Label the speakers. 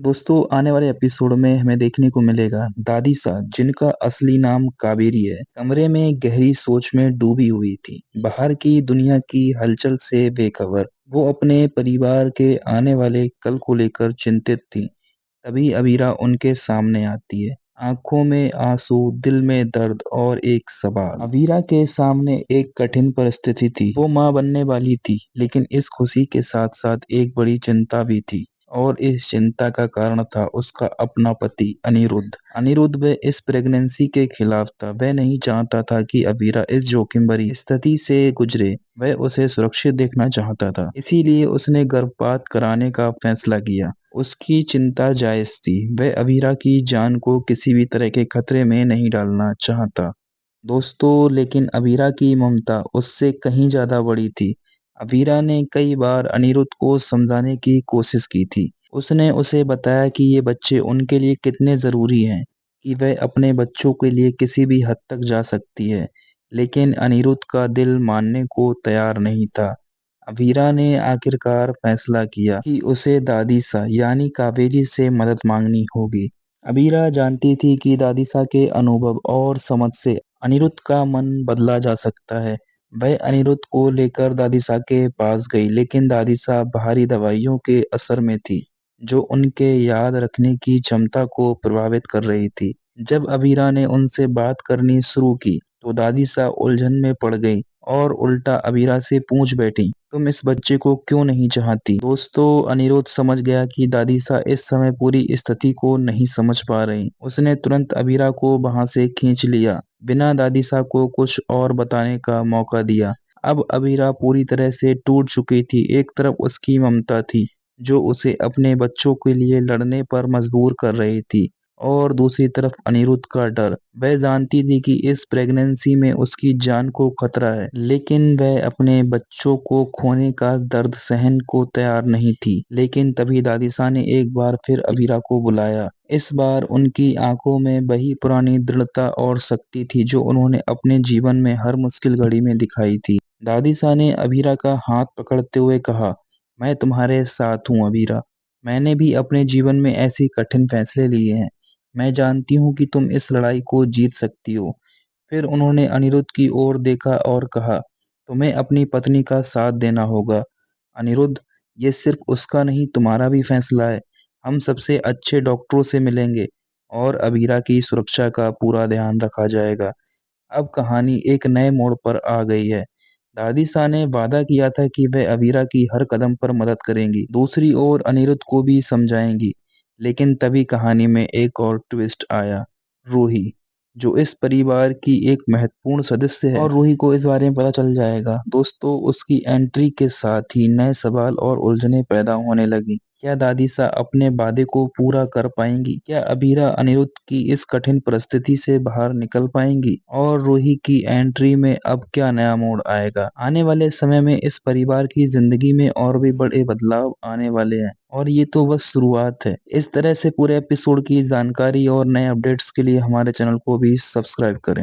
Speaker 1: दोस्तों आने वाले एपिसोड में हमें देखने को मिलेगा दादी साहब जिनका असली नाम कावेरी है कमरे में गहरी सोच में डूबी हुई थी। बाहर की दुनिया की हलचल से बेखबर वो अपने परिवार के आने वाले कल को लेकर चिंतित थी। तभी अबीरा उनके सामने आती है, आंखों में आंसू, दिल में दर्द और एक सवाल। अबीरा के सामने एक कठिन परिस्थिति थी। वो माँ बनने वाली थी, लेकिन इस खुशी के साथ साथ एक बड़ी चिंता भी थी। और इस चिंता का कारण था उसका अपना पति अनिरुद्ध। अनिरुद्ध वह इस प्रेगनेंसी के खिलाफ था। वह नहीं चाहता था कि अबीरा इस जोखिम भरी स्थिति से गुजरे। वह उसे सुरक्षित देखना चाहता था, इसीलिए उसने गर्भपात कराने का फैसला किया। उसकी चिंता जायज थी। वह अबीरा की जान को किसी भी तरह के खतरे में नहीं डालना चाहता। दोस्तों लेकिन अबीरा की ममता उससे कहीं ज्यादा बड़ी थी। अबीरा ने कई बार अनिरुद्ध को समझाने की कोशिश की थी। उसने उसे बताया कि ये बच्चे उनके लिए कितने जरूरी हैं, कि वह अपने बच्चों के लिए किसी भी हद तक जा सकती है। लेकिन अनिरुद्ध का दिल मानने को तैयार नहीं था। अबीरा ने आखिरकार फैसला किया कि उसे दादी सा यानी कावेरी से मदद मांगनी होगी। अबीरा जानती थी कि दादीसा के अनुभव और समझ से अनिरुद्ध का मन बदला जा सकता है। वह अनिरुद्ध को लेकर दादीसा के पास गई, लेकिन दादीसा बाहरी दवाइयों के असर में थी, जो उनके याद रखने की क्षमता को प्रभावित कर रही थी। जब अबीरा ने उनसे बात करनी शुरू की, तो दादीसा उलझन में पड़ गई और उल्टा अबीरा से पूछ बैठी, तुम इस बच्चे को क्यों नहीं चाहती? दोस्तों अनिरुद्ध समझ गया कि दादीसा इस समय पूरी स्थिति को नहीं समझ पा रही। उसने तुरंत अबीरा को वहां से खींच लिया, बिना दादीसा को कुछ और बताने का मौका दिया। अब अबीरा पूरी तरह से टूट चुकी थी। एक तरफ उसकी ममता थी, जो उसे अपने बच्चों के लिए लड़ने पर मजबूर कर रही थी, और दूसरी तरफ अनिरुद्ध का डर। वह जानती थी कि इस प्रेगनेंसी में उसकी जान को खतरा है, लेकिन वह अपने बच्चों को खोने का दर्द सहन को तैयार नहीं थी। लेकिन तभी दादीसा ने एक बार फिर अबीरा को बुलाया। इस बार उनकी आंखों में वही पुरानी दृढ़ता और शक्ति थी, जो उन्होंने अपने जीवन में हर मुश्किल घड़ी में दिखाई थी। दादीसा ने अबीरा का हाथ पकड़ते हुए कहा, मैं तुम्हारे साथ हूँ अबीरा। मैंने भी अपने जीवन में ऐसी कठिन फैसले लिए हैं। मैं जानती हूँ कि तुम इस लड़ाई को जीत सकती हो। फिर उन्होंने अनिरुद्ध की ओर देखा और कहा, तुम्हें अपनी पत्नी का साथ देना होगा अनिरुद्ध। ये सिर्फ उसका नहीं, तुम्हारा भी फैसला है। हम सबसे अच्छे डॉक्टरों से मिलेंगे और अबीरा की सुरक्षा का पूरा ध्यान रखा जाएगा। अब कहानी एक नए मोड़ पर आ गई है। दादीसा ने वादा किया था कि वह अबीरा की हर कदम पर मदद करेंगी, दूसरी ओर अनिरुद्ध को भी समझाएंगी। लेकिन तभी कहानी में एक और ट्विस्ट आया। रूही, जो इस परिवार की एक महत्वपूर्ण सदस्य है, और रूही को इस बारे में पता चल जाएगा। दोस्तों उसकी एंट्री के साथ ही नए सवाल और उलझनें पैदा होने लगी। क्या दादीसा अपने वादे को पूरा कर पाएंगी? क्या अबीरा अनिरुद्ध की इस कठिन परिस्थिति से बाहर निकल पाएंगी? और रूही की एंट्री में अब क्या नया मोड़ आएगा? आने वाले समय में इस परिवार की जिंदगी में और भी बड़े बदलाव आने वाले हैं, और ये तो बस शुरुआत है। इस तरह से पूरे एपिसोड की जानकारी और नए अपडेट्स के लिए हमारे चैनल को भी सब्सक्राइब करें।